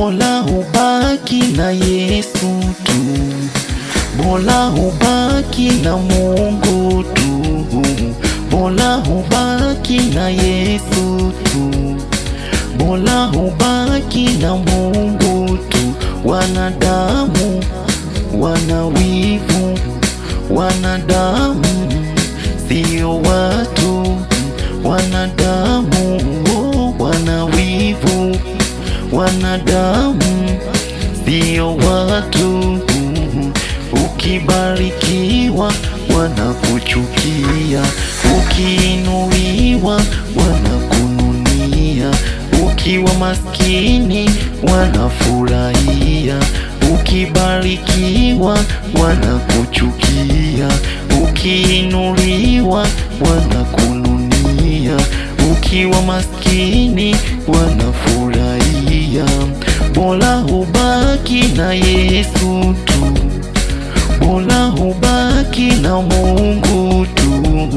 bora hubaki na Yesu tu, bora hubaki na Mungu tu, bora hubaki na Yesu tu, bora hubaki na Mungu tu. Wanadamu wana wivu, wanadamu sio watu, wanadamu wana wivu, wanadamu sio watu. Ukibarikiwa wanakuchukia, ukiinuliwa wanakununia, ukiwa maskini wanafurahia, ukibarikiwa wanakuchukia, ukiinuliwa wanakununia, ukiwa maskini wanafurahia. Bora hubaki na Yesu tu, bora hubaki na Mungu tu.